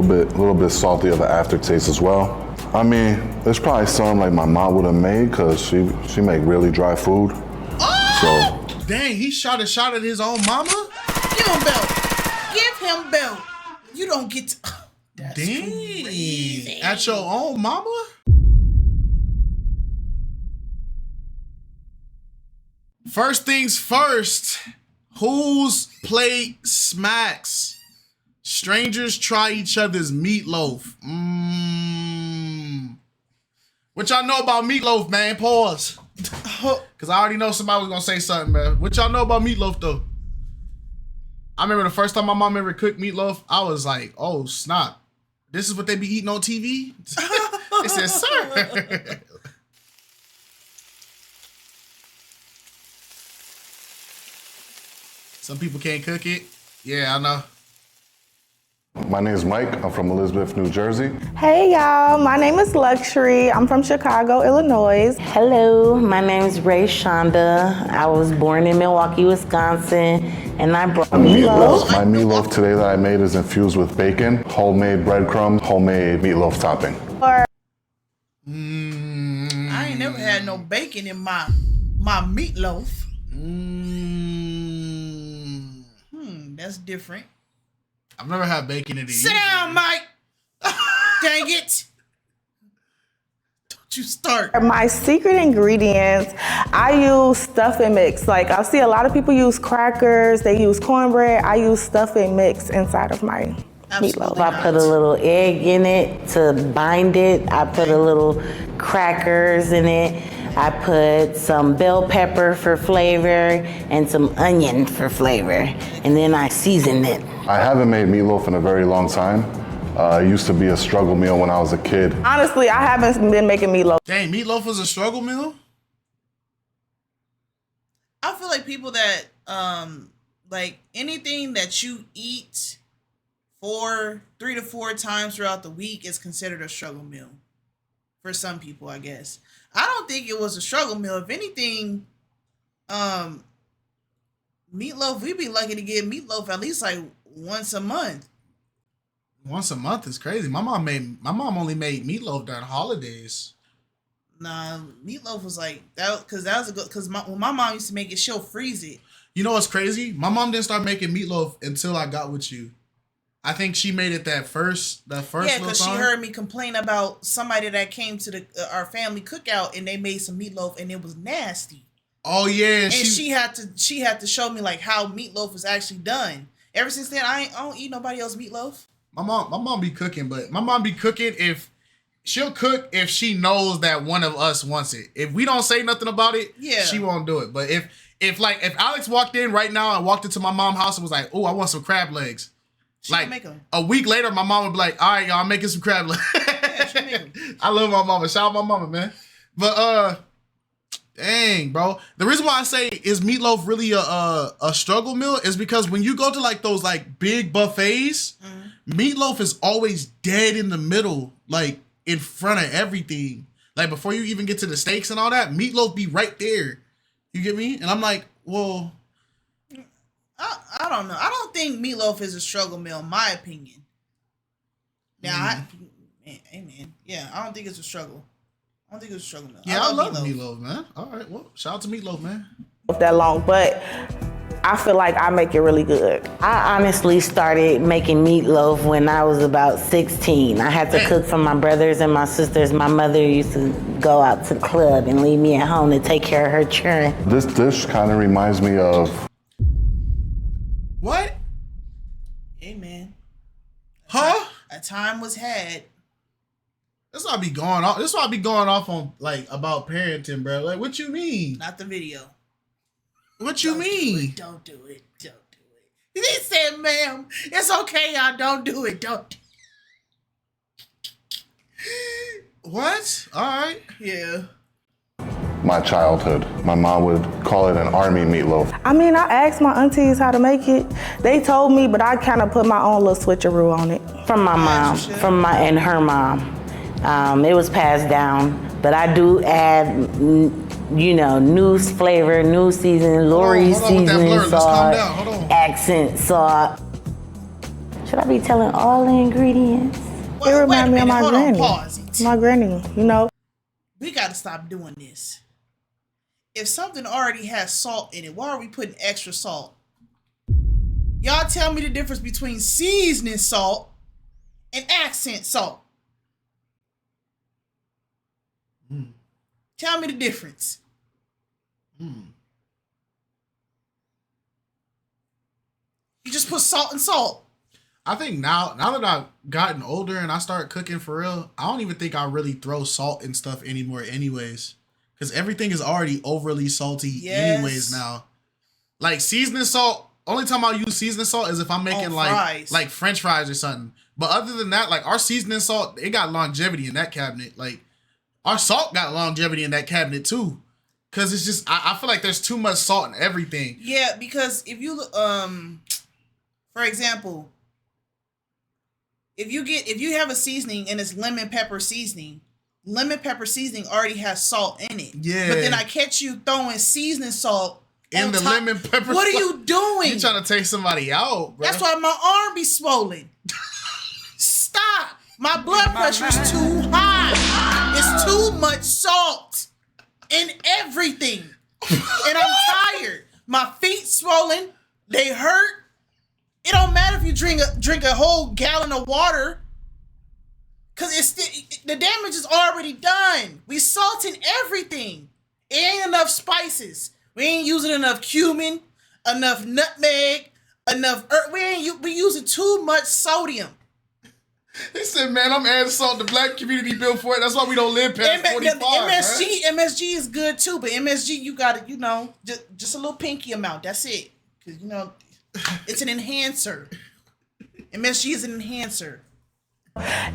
little bit salty of an aftertaste as well. I mean, there's probably something like my mom would have made because she make really dry food. Oh! So. Dang, he shot a shot at his own mama? Give him belt. Give him belt. You don't get to... That's Dang, crazy. at your own mama? First things first, whose plate smacks? Strangers try each other's meatloaf. What y'all know about meatloaf, man? Pause. Because I already know somebody was going to say something, man. What y'all know about meatloaf, though? I remember the first time my mom ever cooked meatloaf, I was like, oh, snap. This is what they be eating on TV? They said, sir. Some people can't cook it. Yeah, I know. My name is Mike. I'm from Elizabeth, New Jersey. Hey y'all, my name is Luxury. I'm from Chicago, Illinois. Hello, my name is Ray Shonda. I was born in Milwaukee, Wisconsin, and I brought meatloaf. My meatloaf today that I made is infused with bacon, homemade breadcrumbs, homemade meatloaf topping. I ain't never had no bacon in my meatloaf. That's different. I've never had bacon in it. Sit down, Mike. Dang it. Don't you start. My secret ingredients, I use stuffing mix. Like I see a lot of people use crackers, they use cornbread. I use stuffing mix inside of my meatloaf. I put a little egg in it to bind it. I put a little crackers in it. I put some bell pepper for flavor and some onion for flavor. And then I seasoned it. I haven't made meatloaf in a very long time. It used to be a struggle meal when I was a kid. Honestly, I haven't been making meatloaf. Dang, meatloaf was a struggle meal? I feel like people that, like anything that you eat 3 to 4 times throughout the week is considered a struggle meal. For some people, I guess. I don't think it was a struggle meal. If anything, meatloaf, we'd be lucky to get meatloaf at least like once a month. Once a month is crazy. My mom only made meatloaf during holidays. Nah, meatloaf was like that because when my mom used to make it, she'll freeze it. You know what's crazy? My mom didn't start making meatloaf until I got with you. I think she made it that first. Yeah, because she heard me complain about somebody that came to our family cookout and they made some meatloaf and it was nasty. Oh yeah, and she had to show me like how meatloaf was actually done. Ever since then, I don't eat nobody else meatloaf. My mom be cooking, but my mom be cooking if she'll cook if she knows that one of us wants it. If we don't say nothing about it, yeah, she won't do it. But if Alex walked in right now and walked into my mom's house and was like, "Oh, I want some crab legs." She like make them. A week later, my mom would be like, "All right, y'all, I'm making some crab legs." Yeah, she make them. I love my mama. Shout out my mama, man. But dang, bro. The reason why I say is meatloaf really a struggle meal is because when you go to like those like big buffets, meatloaf is always dead in the middle, like in front of everything. Like before you even get to the steaks and all that, meatloaf be right there. You get me? And I'm like, well, I don't know. I don't think meatloaf is a struggle meal, in my opinion. Now, amen. Yeah, I don't think it's a struggle. I don't think it's a struggle meal. Yeah, I love meatloaf, man. All right, well, shout out to meatloaf, man. That long, but I feel like I make it really good. I honestly started making meatloaf when I was about 16. I had to cook for my brothers and my sisters. My mother used to go out to the club and leave me at home to take care of her children. This dish kind of reminds me of... What? Amen. Huh? A time was had. That's why I be going off. This why I be going off on like about parenting, bro. Like, what you mean? Not the video. What you mean? Don't do it. Don't do it. He said, "Ma'am, it's okay. I don't do it. Don't." What? All right. Yeah. my childhood. My mom would call it an army meatloaf. I mean, I asked my aunties how to make it. They told me, but I kind of put my own little switcheroo on it. From my mom, and her mom. It was passed down, but I do add, you know, new flavor, new seasoning, Lori seasoning salt, accent salt. Should I be telling all the ingredients? It reminds me of my hold granny. on, pause it. My granny, you know. We gotta stop doing this. If something already has salt in it, why are we putting extra salt? Y'all tell me the difference between seasoning salt and accent salt. Tell me the difference. You just put salt and salt. I think now that I've gotten older and I start cooking for real, I don't even think I really throw salt and stuff anymore anyways. Because everything is already overly salty anyways now. Like seasoning salt, only time I'll use seasoning salt is if I'm making like French fries or something. But other than that, like our seasoning salt, it got longevity in that cabinet. Like our salt got longevity in that cabinet too. Cause it's just, I feel like there's too much salt in everything. Yeah, because if you, for example, if you have a seasoning and it's lemon pepper seasoning already has salt in it. Yeah. But then I catch you throwing seasoning salt In the lemon pepper. What are you doing? You trying to take somebody out, bro. That's why my arm be swollen. Stop. My blood pressure is too high. It's too much salt in everything. And I'm tired. My feet swollen. They hurt. It don't matter if you drink a whole gallon of water. Cause the damage is already done. We salting everything. It ain't enough spices. We ain't using enough cumin, enough nutmeg, enough earth. We using too much sodium. He said, man, I'm adding salt to black community bill for it. That's why we don't live past 45. MSG is good too, but MSG you got it, just a little pinky amount. That's it. Cause it's an enhancer. MSG is an enhancer.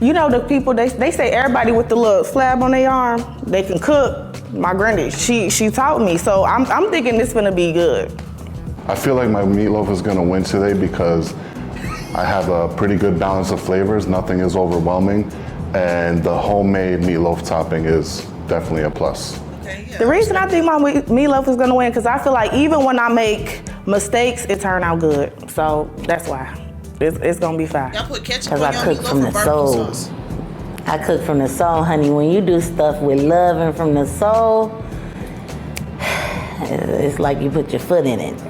You know, the people, they say everybody with the little slab on their arm, they can cook. My granny, she taught me, so I'm thinking this gonna be good. I feel like my meatloaf is gonna win today because I have a pretty good balance of flavors. Nothing is overwhelming, and the homemade meatloaf topping is definitely a plus. Okay, yeah. The reason I think my meatloaf is gonna win, because I feel like even when I make mistakes, it turn out good. So that's why. It's gonna be fine. Y'all put ketchup Because on I your cook meatloaf from or the barbecue soul. sauce? I cook from the soul, honey. When you do stuff with love and from the soul, it's like you put your foot in it.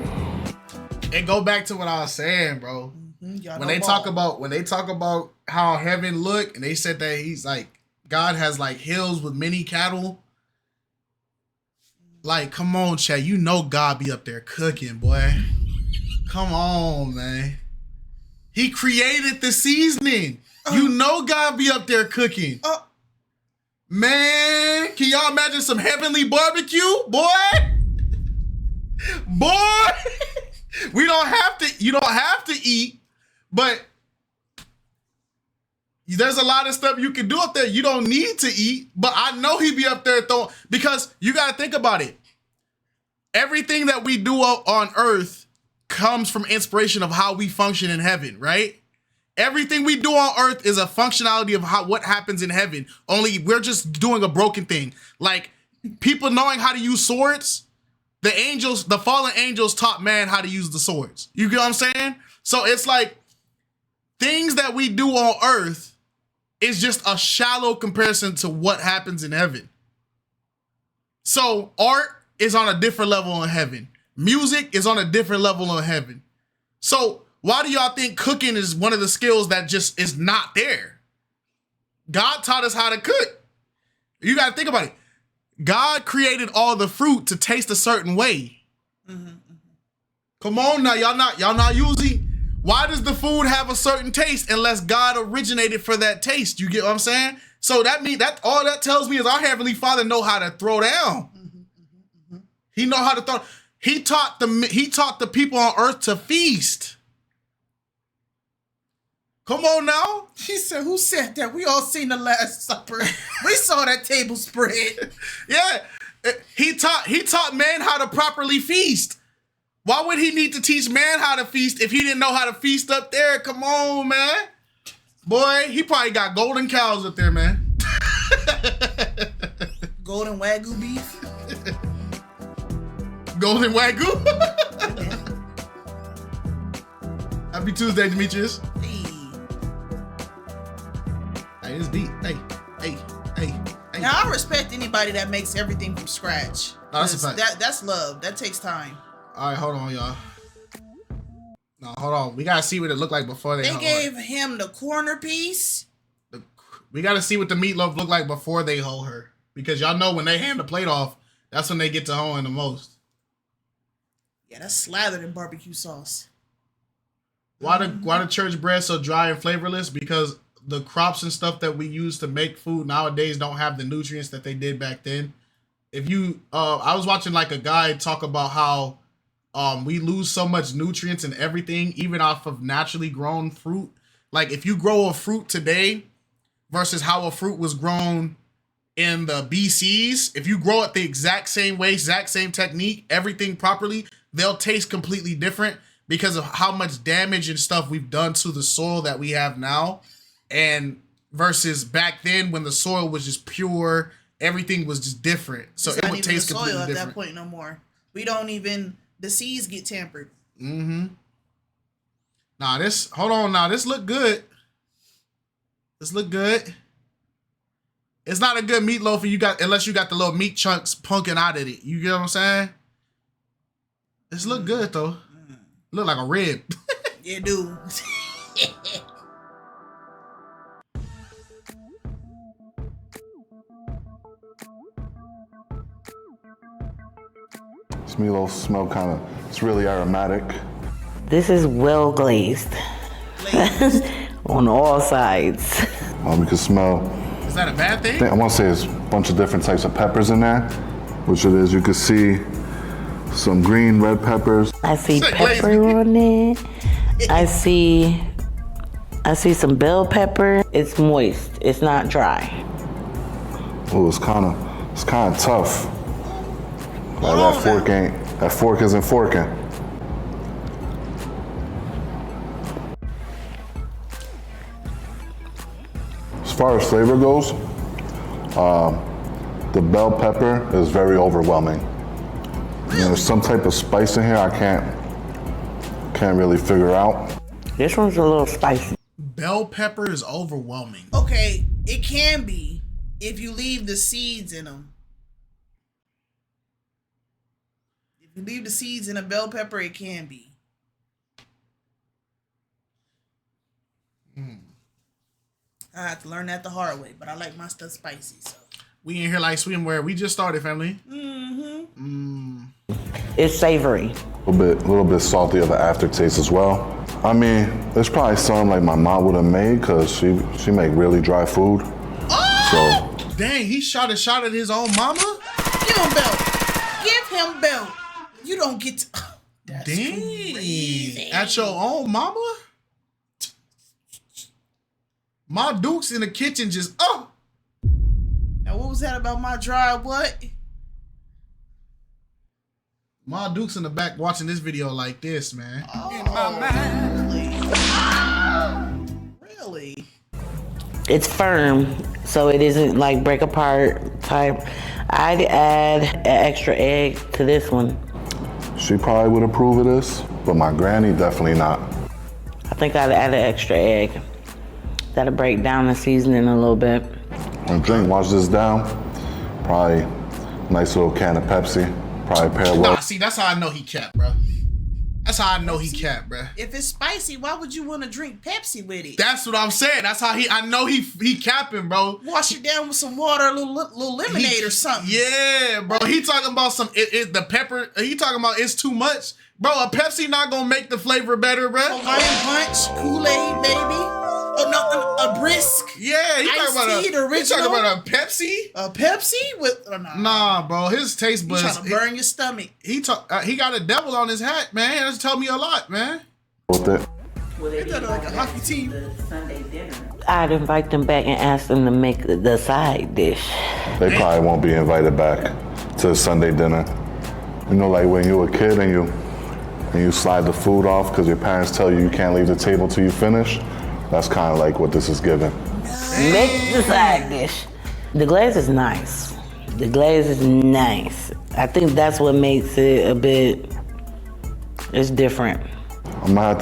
And go back to what I was saying, bro. When they talk about how heaven look, and they said that he's like, God has like hills with many cattle. Like, come on, Chad. You know God be up there cooking, boy. Come on, man. He created the seasoning. You know God be up there cooking. Man, can y'all imagine some heavenly barbecue? Boy! You don't have to eat, but there's a lot of stuff you can do up there. You don't need to eat, but I know he be up there throwing, because you got to think about it. Everything that we do on earth comes from inspiration of how we function in heaven, right? Everything we do on earth is a functionality of what happens in heaven. Only we're just doing a broken thing. Like people knowing how to use swords, the fallen angels taught man how to use the swords. You get what I'm saying? So it's like things that we do on earth is just a shallow comparison to what happens in heaven. So art is on a different level in heaven. Music is on a different level in heaven. So why do y'all think cooking is one of the skills that just is not there? God taught us how to cook. You got to think about it. God created all the fruit to taste a certain way. Come on now, y'all not using. Why does the food have a certain taste unless God originated for that taste? You get what I'm saying? So that means that all that tells me is our Heavenly Father know how to throw down. He know how to throw. He taught the people on earth to feast. Come on now. She said, who said that? We all seen the Last Supper. We saw that table spread. Yeah. He taught man how to properly feast. Why would he need to teach man how to feast if he didn't know how to feast up there? Come on, man. Boy, he probably got golden cows up there, man. Golden Wagyu beef. Golden Wagyu. Happy Tuesday, Demetrius. Hey. Hey, it's deep. Hey. Now I respect anybody that makes everything from scratch. No, that's a 'Cause fact. That's love. That takes time. All right, hold on, y'all. No, hold on. We gotta see what it looked like before they. They gave him the corner piece. We gotta see what the meatloaf looked like before they hoe her, because y'all know when they hand the plate off, that's when they get to hoeing the most. Yeah, that's slathered in barbecue sauce. Why the church bread so dry and flavorless? Because the crops and stuff that we use to make food nowadays don't have the nutrients that they did back then. If you, I was watching like a guy talk about how we lose so much nutrients and everything, even off of naturally grown fruit. Like if you grow a fruit today versus how a fruit was grown in the BCs, if you grow it the exact same way, exact same technique, everything properly, they'll taste completely different because of how much damage and stuff we've done to the soil that we have now. And versus back then when the soil was just pure, everything was just different. So It's it not would even taste the soil completely at different. that point no more. We don't even, the seeds get tampered. Mm-hmm. Nah, hold on now. This look good. This look good. It's not a good meatloaf unless you got the little meat chunks punking out of it. You get what I'm saying? This look good though. Look like a rib. Yeah, dude. This meatloaf smell kind of, it's really aromatic. This is well glazed on all sides. We can smell, Is that a bad thing? I want to say there's a bunch of different types of peppers in there, which it is. You can see some green, red peppers. I see Say pepper glazed. on it. I see some bell pepper. It's moist. It's not dry. Oh, it's kind of tough. Like Hold on that fork isn't forking. As far as flavor goes, the bell pepper is very overwhelming. There's some type of spice in here I can't really figure out. This one's a little spicy. Bell pepper is overwhelming. Okay, it can be if you leave the seeds in them. If you leave the seeds in a bell pepper, it can be. I have to learn that the hard way, but I like my stuff spicy. So We in here like swimwear. We just started, family. It's savory. A little bit salty of an aftertaste as well. I mean, there's probably something like my mom would have made because she make really dry food. Oh! So Dang, he shot a shot at his own mama? Give him belt. Give him belt. You don't get to. That's Dang. crazy. At your own mama? My Duke's in the kitchen just, Now, what was that about my dry what? My Duke's in the back watching this video like this, man. Really? It's firm, so it isn't like break apart type. I'd add an extra egg to this one. she probably would approve of this, but my granny definitely not. I think I'd add an extra egg. That'll break down the seasoning a little bit. And drink, wash this down. Probably nice little can of Pepsi. Probably pair well. Nah, see, that's how I know he capped, bro. That's how I know he capped, bro. If it's spicy, why would you want to drink Pepsi with it? That's what I'm saying. That's how I know he capping, bro. Wash it down with some water, a little lemonade or something. Yeah, bro. He talking about the pepper. He talking about it's too much. Bro, a Pepsi not gonna make the flavor better, bro. Hawaiian Punch, Kool-Aid, baby. Oh, no, a brisk. Yeah, he Iced talking tea, the about he talking original. about a Pepsi. A Pepsi with nah. Nah, bro. His taste You buds. trying to burn your stomach. He got a devil on his hat, man. That's tell me a lot, man. With it. It does like a hockey team. I'd invite them back and ask them to make the side dish. They probably won't be invited back to Sunday dinner. You know, like when you were a kid and you slide the food off because your parents tell you can't leave the table till you finish. That's kind of like what this is giving. Make the side dish. The glaze is nice. The glaze is nice. I think that's what makes it a bit, it's different. I'm gonna have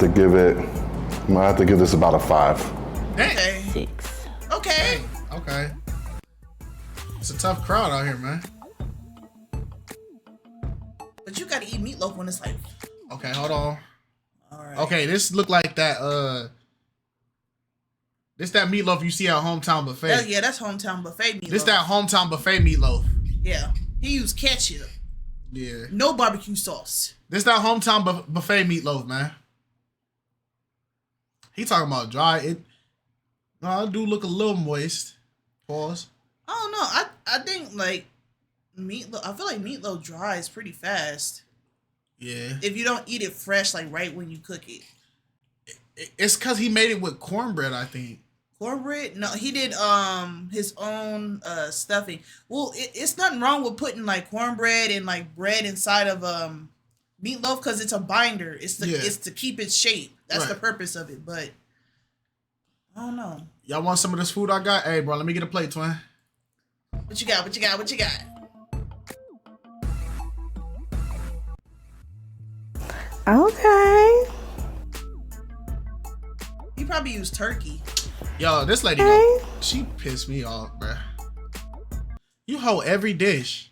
to give this about a 5. Dang. Okay. 6. Okay. Okay. Okay. It's a tough crowd out here, man. But you gotta eat meatloaf when it's like. Okay, hold on. All right. Okay, this look like that. This that meatloaf you see at Hometown Buffet. Yeah, that's hometown buffet meatloaf. This that Hometown Buffet meatloaf. Yeah, he used ketchup. Yeah. No barbecue sauce. This that Hometown Buffet meatloaf, man. He talking about dry. It do look a little moist. Pause. I don't know. I think like meatloaf. I feel like meatloaf dries pretty fast. Yeah. If you don't eat it fresh, like right when you cook it. It's because he made it with cornbread, I think. Cornbread? No, he did his own stuffing. Well, it's nothing wrong with putting like cornbread and like bread inside of meatloaf because it's a binder. It's to keep its shape. That's the purpose of it. But I don't know. Y'all want some of this food I got? Hey, bro, let me get a plate, twin. What you got? What you got? What you got? Okay. He probably used turkey. Yo, this lady, she pissed me off, bruh. You hold every dish.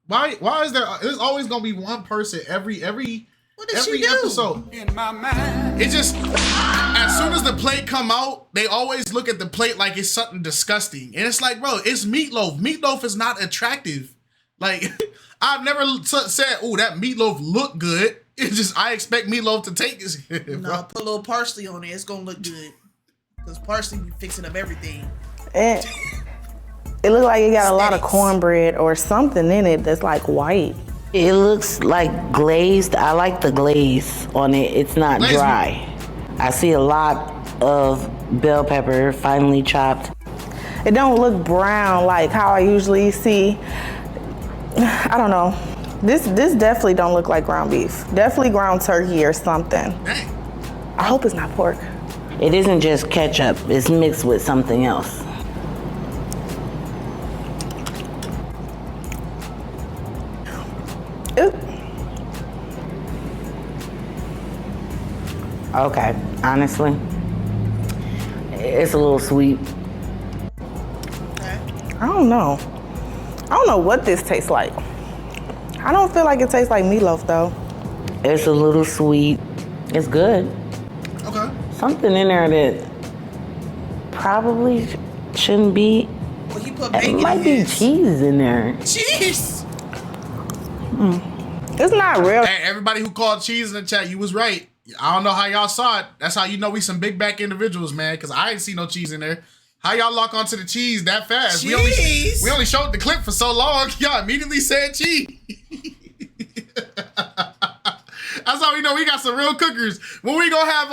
Why is there's always gonna be one person every What did she do? episode? In my mind. It just as soon as the plate come out, they always look at the plate like it's something disgusting. And it's like, bro, it's meatloaf. Meatloaf is not attractive. Like, I've never said, oh, that meatloaf look good. It's just I expect meatloaf to take it. No, put a little parsley on it. It's gonna look good. Because parsley be fixing up everything. It looks like it got a lot of cornbread or something in it that's like white. It looks like glazed. I like the glaze on it. It's not dry. I see a lot of bell pepper finely chopped. It don't look brown like how I usually see. I don't know. This definitely don't look like ground beef. Definitely ground turkey or something. Dang. I hope it's not pork. It isn't just ketchup. It's mixed with something else. Ooh. Okay, honestly, it's a little sweet. I don't know. I don't know what this tastes like. I don't feel like it tastes like meatloaf though. It's a little sweet. It's good. Okay. Something in there that probably shouldn't be. Well, he put It bacon might in be his. cheese in there. Cheese! It's not real. Hey, everybody who called cheese in the chat, you was right. I don't know how y'all saw it. That's how you know we some big back individuals, man, because I ain't see no cheese in there. How y'all lock onto the cheese that fast? Cheese. We only showed the clip for so long. Y'all immediately said cheese. That's how we know we got some real cookers. When we gonna have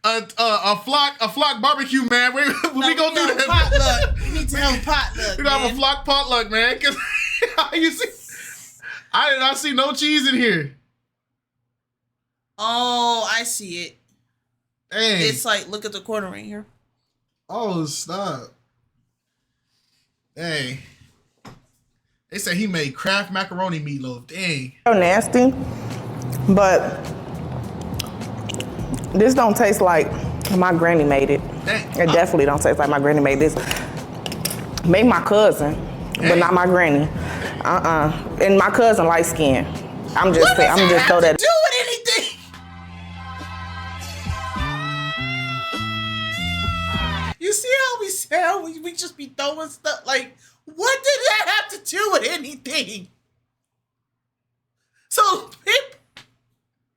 a flock barbecue, man? We gonna do that? Potluck. We need to have a potluck. We gonna have a flock potluck, man. Cause you see, I did not see no cheese in here. Oh, I see it. Dang. It's like, look at the corner right here. Oh, stop. Dang. They say he made Kraft macaroni meatloaf. Dang. So nasty, but this don't taste like my granny made it. Dang. It definitely don't taste like my granny made this. Made my cousin, but not my granny. And my cousin light skin. I'm just saying. I'm just throw that. Do with anything. You see how we sound? We just be throwing stuff like, what did that have to do with anything? So,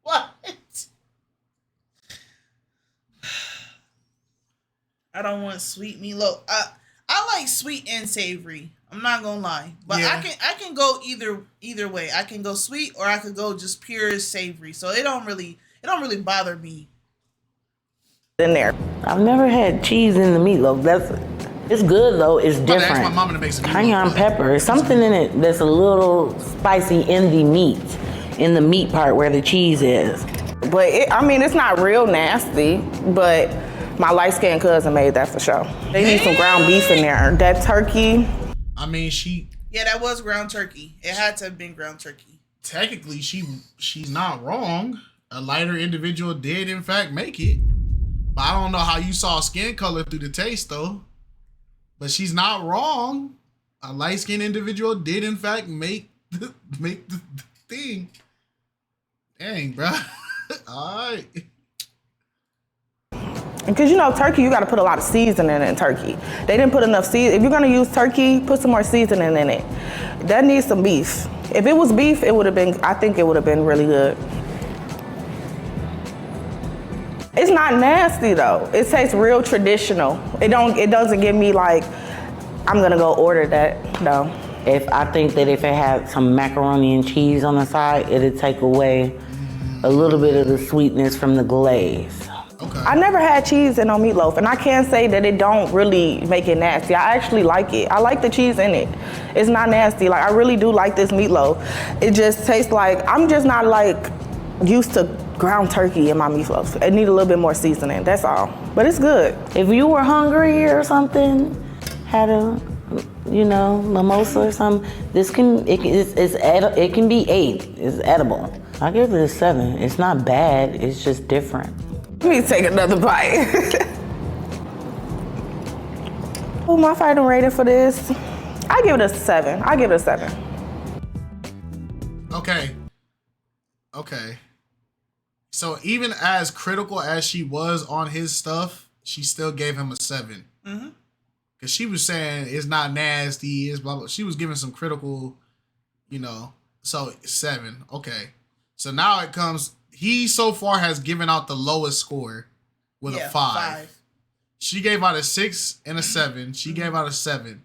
what? I don't want sweet meatloaf. I like sweet and savory. I'm not gonna lie, but Yeah. I can go either way. I can go sweet or I could go just pure savory. So it don't really bother me. In there. I've never had cheese in the meatloaf. It's good though. It's I'm about to ask my different. mama to make some Cayenne meatloaf. pepper, something in it that's a little spicy in the meat part where the cheese is. But it's not real nasty, but my light-skinned cousin made that for sure. They need some ground beef in there. That turkey. I mean, Yeah, that was ground turkey. It had to have been ground turkey. technically she's not wrong. A lighter individual did in fact make it. But I don't know how you saw skin color through the taste though. But she's not wrong. A light-skinned individual did, in fact, make the thing. Dang, bro. All right. Because you know, turkey, you got to put a lot of seasoning in turkey. They didn't put enough seasoning. If you're gonna use turkey, put some more seasoning in it. That needs some beef. If it was beef, it would have been. I think it would have been really good. It's not nasty though. It tastes real traditional. It doesn't give me like, I'm gonna go order that. No. If I think that if it had some macaroni and cheese on the side, it'd take away a little bit of the sweetness from the glaze. Okay. I never had cheese in no meatloaf, and I can't say that it don't really make it nasty. I actually like it. I like the cheese in it. It's not nasty. Like, I really do like this meatloaf. It just tastes like, I'm just not like used to ground turkey in my meatloaf. It need a little bit more seasoning, that's all. But it's good. If you were hungry or something, had a, you know, mimosa or something, it can be 8. It's edible. I give it a 7. It's not bad, it's just different. Let me take another bite. Oh, my fighting rating for this, I give it a 7. I give it a 7. Okay. So even as critical as she was on his stuff, she still gave him a 7. Mm-hmm. Because she was saying it's not nasty, it's blah, blah. She was giving some critical, you know, so 7. Okay. So now it comes, he so far has given out the lowest score with a 5. She gave out a 6 and a 7. She gave out a 7.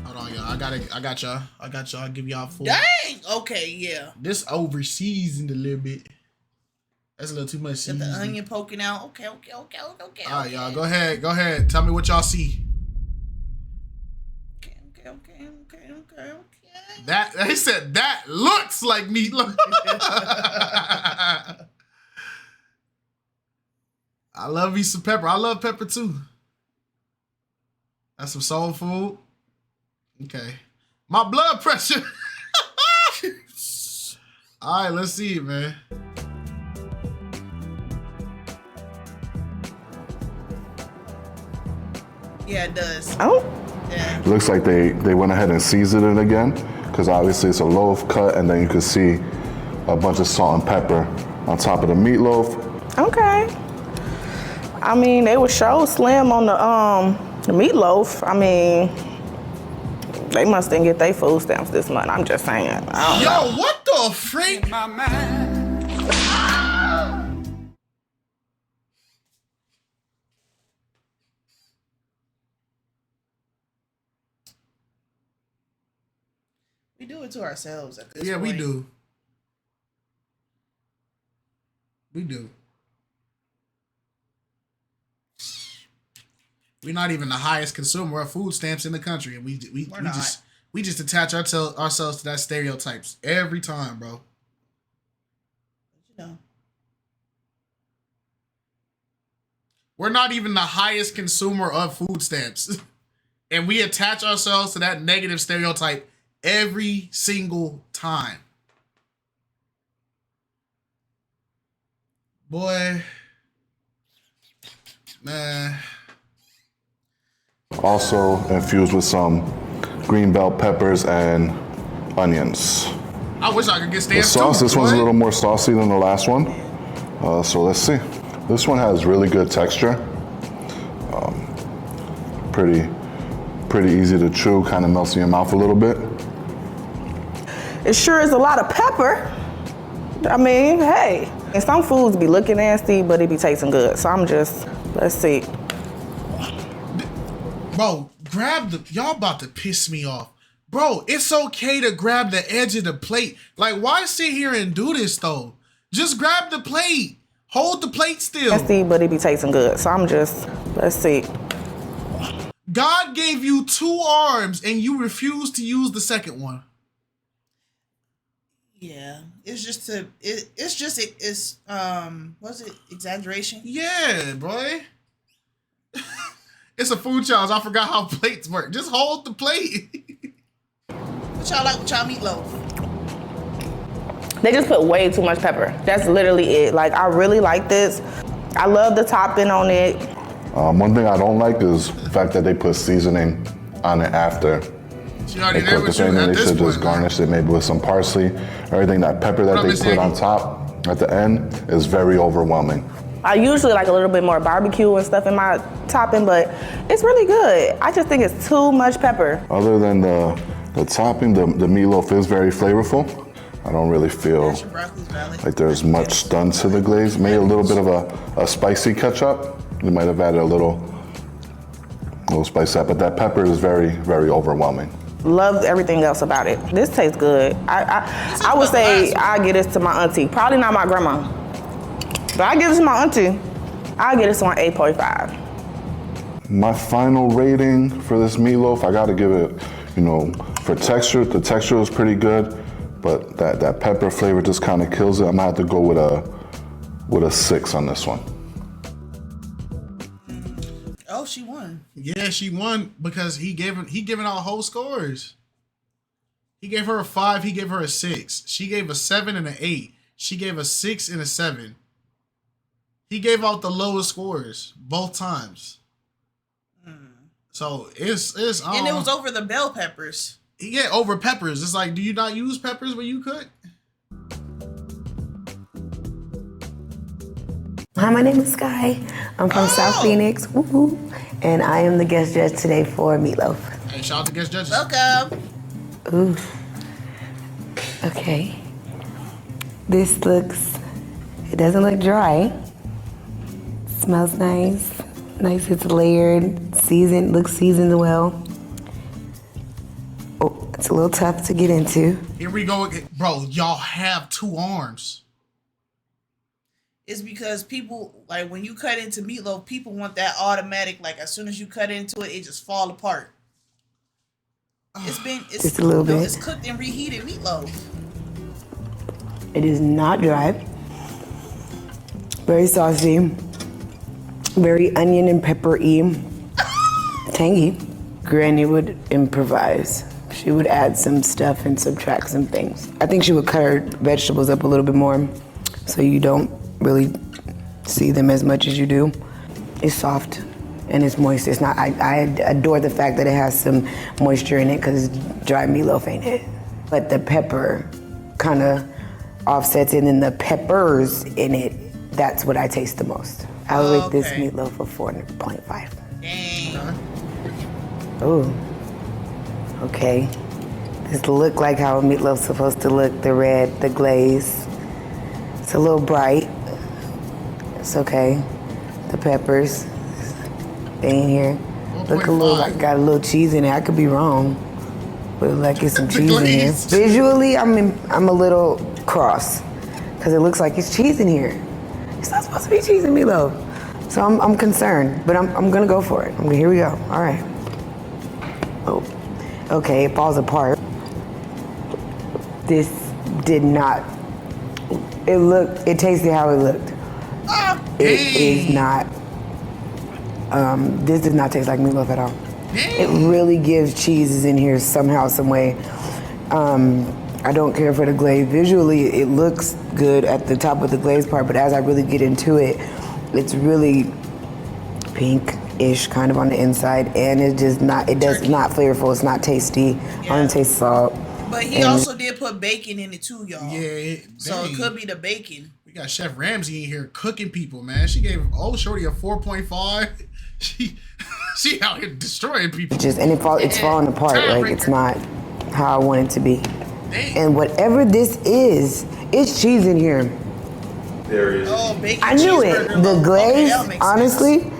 Hold on, y'all. I got y'all. I'll give y'all 4. Dang. Okay. Yeah. This overseasoned a little bit. That's a little too much Got seasoning. the onion poking out. Okay. All right, y'all. Go ahead. Tell me what y'all see. Okay. That they said that looks like meatloaf. I love me some pepper. I love pepper too. That's some soul food. Okay. My blood pressure. All right, let's see it, man. Yeah, it does. Oh. Yeah. Looks like they went ahead and seasoned it again, because obviously it's a loaf cut, and then you can see a bunch of salt and pepper on top of the meatloaf. Okay. I mean, they were so slim on the meatloaf. I mean, they must didn't get their food stamps this month. I'm just saying. I don't know. Yo, what the freak? We do it to ourselves at this Yeah, point. we do. We do. We're not even the highest consumer of food stamps in the country, and we just attach ourselves to that stereotypes every time, bro. You know. We're not even the highest consumer of food stamps, and we attach ourselves to that negative stereotype every single time. Boy, man. Also infused with some green bell peppers and onions. I wish I could get The stamps sauce, too. this one's a boy. little more saucy than the last one. So let's see. This one has really good texture. Pretty easy to chew, kind of melts in your mouth a little bit. It sure is a lot of pepper. I mean, hey. And some foods be looking nasty, but it be tasting good. So let's see. Bro, y'all about to piss me off. Bro, it's okay to grab the edge of the plate. Like, why sit here and do this though? Just grab the plate. Hold the plate still. Nasty, but it be tasting good. So let's see. God gave you 2 arms and you refuse to use the second one. Yeah, it's just what's it, exaggeration? Yeah, boy. It's a food challenge. I forgot how plates work. Just hold the plate. What y'all like with y'all meatloaf? They just put way too much pepper. That's literally it. Like, I really like this. I love the topping on it. One thing I don't like is the fact that they put seasoning on it after She already they there cook the with you thing, at and they this should point. just garnish it maybe with some parsley. Everything, that pepper that What up, they Miss put on Angie? top at the end is very overwhelming. I usually like a little bit more barbecue and stuff in my topping, but it's really good. I just think it's too much pepper. Other than the topping, the meatloaf is very flavorful. I don't really feel Your broccoli's valid. like there's much done to the glaze. Maybe a little bit of a spicy ketchup. You might have added a little spice up, but that pepper is very, very overwhelming. Love everything else about it. This tastes good. I would say I give this to my auntie. Probably not my grandma, but I give this to my auntie. I give this one 8.5. My final rating for this meatloaf, I gotta give it, for texture, the texture was pretty good, but that pepper flavor just kind of kills it. I'm gonna have to go with a 6 on this one. Oh, she won. Yeah, she won because he giving out whole scores. He gave her a 5. He gave her a 6. She gave a 7 and an 8. She gave a 6 and a 7. He gave out the lowest scores both times. So it's And it was over the bell peppers. yeah, over peppers. It's like, do you not use peppers when you cook? Hi, my name is Sky. I'm from South Phoenix, woo-hoo, and I am the guest judge today for Meatloaf. Hey, shout out to guest judges. Welcome. Ooh. Okay. This it doesn't look dry. Smells nice. Nice, it's layered, seasoned, looks seasoned well. Oh, it's a little tough to get into. Here we go again. Bro, y'all have 2 arms. It's because people, like, when you cut into meatloaf, people want that automatic, like, as soon as you cut into it, it just fall apart. It's Just a little bit. It's cooked and reheated meatloaf. It is not dry. Very saucy. Very onion and pepper-y. Tangy. Granny would improvise. She would add some stuff and subtract some things. I think she would cut her vegetables up a little bit more so you don't really see them as much as you do. It's soft and it's moist. It's not. I adore the fact that it has some moisture in it because dry meatloaf ain't it. But the pepper kind of offsets it, and the peppers in it, that's what I taste the most. I would rate this meatloaf a 4.5. Dang. Ooh. Okay. This look like how a meatloaf's supposed to look, the red, the glaze. It's a little bright. It's okay. The peppers, they ain't here. Look a little, like got a little cheese in it. I could be wrong, but like it's some cheese in here. Visually, I'm a little cross because it looks like it's cheese in here. It's not supposed to be cheese in meatloaf. So I'm concerned, but I'm gonna go for it. Here we go. All right. Oh, okay, it falls apart. This did not, it tasted how it looked. It is not, this does not taste like meatloaf at all. It really gives cheeses in here somehow, some way. I don't care for the glaze. Visually, it looks good at the top of the glaze part, but as I really get into it, it's really pink-ish kind of on the inside, and it does not flavorful. It's not tasty. I don't taste salt. But he also did put bacon in it too, y'all. Yeah. So it could be the bacon. We got Chef Ramsay in here cooking people, man. She gave old shorty a 4.5. She out here destroying people. It's falling apart. Like it's not how I want it to be. Dang. And whatever this is, it's cheese in here. There is. Oh, bacon I knew it. cheeseburger The loaf. glaze, Okay, that makes honestly, sense.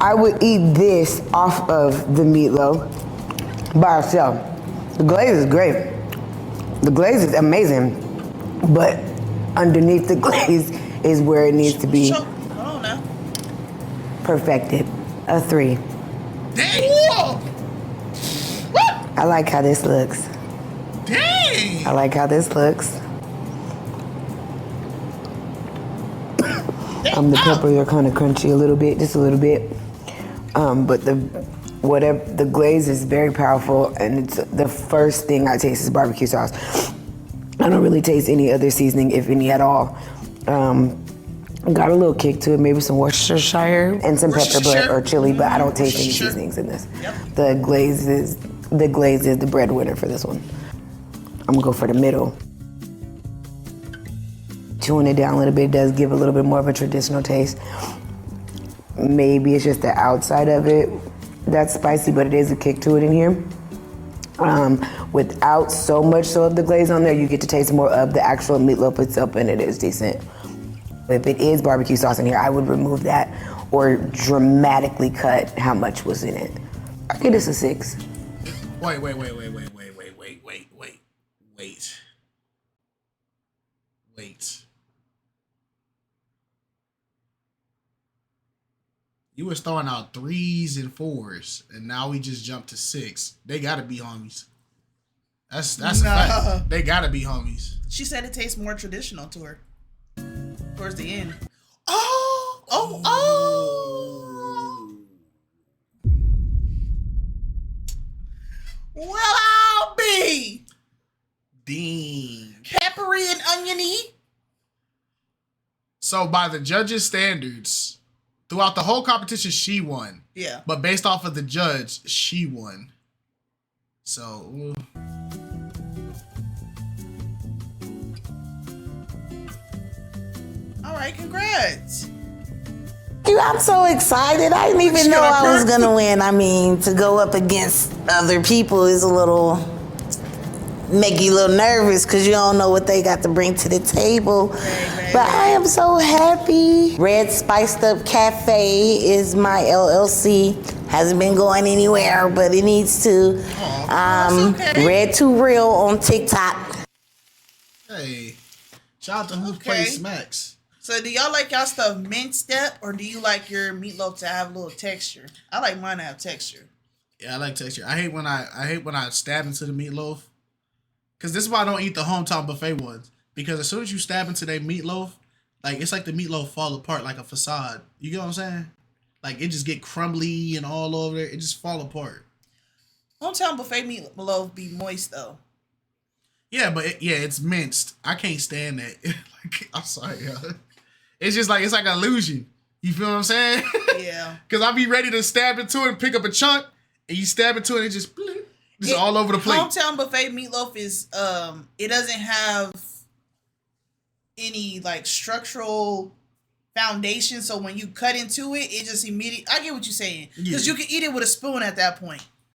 I would eat this off of the meatloaf by itself. The glaze is great. The glaze is amazing, but underneath the glaze is where it needs to be Hold on now. perfected. A 3. Dang. Whoa. I like how this looks. Dang. I like how this looks. The peppers are kind of crunchy a little bit, just a little bit. But the glaze is very powerful, and it's the first thing I taste is barbecue sauce. I don't really taste any other seasoning, if any at all. Got a little kick to it, maybe some Worcestershire and some pepper but, or chili, but I don't taste any seasonings in this. Yep. The glaze is the breadwinner for this one. I'm gonna go for the middle. Chewing it down a little bit does give a little bit more of a traditional taste. Maybe it's just the outside of it that's spicy, but it is a kick to it in here. Without so much so of the glaze on there, you get to taste more of the actual meatloaf itself, and it is decent. If it is barbecue sauce in here, I would remove that or dramatically cut how much was in it. I give this a 6. Wait. You was throwing out 3s and 4s, and now we just jumped to 6. They gotta be homies. That's a fact. They gotta be homies. She said it tastes more traditional to her towards the end. Oh. Well, I'll be Dang. peppery and oniony. So by the judges' standards, throughout the whole competition, she won. Yeah. But based off of the judge, she won. So. All right, congrats. Dude, I'm so excited. I didn't even know I was gonna win. I mean, to go up against other people is a little, make you a little nervous because you don't know what they got to bring to the table. But I am so happy. Red Spiced Up Cafe is my LLC. Hasn't been going anywhere, but it needs to. okay. Red Too Real on TikTok. Hey, shout out to Who Plays Smacks. So do y'all like y'all stuff minced up, or do you like your meatloaf to have a little texture? I like mine to have texture. Yeah, I like texture. I hate when I stab into the meatloaf. Cause this is why I don't eat the hometown buffet ones. Because as soon as you stab into their meatloaf, like it's like the meatloaf fall apart like a facade. You get what I'm saying? Like it just get crumbly and all over there. It just fall apart. Hometown buffet meatloaf be moist though. Yeah, but it's minced. I can't stand that. Like, I'm sorry, yo. It's just like, it's like an illusion. You feel what I'm saying? Yeah. Because I'll be ready to stab into it and pick up a chunk, and you stab into it and it just all over the plate. Hometown buffet meatloaf is, it doesn't have any like structural foundation. So when you cut into it, it just immediately, I get what you're saying. Because you can eat it with a spoon at that point.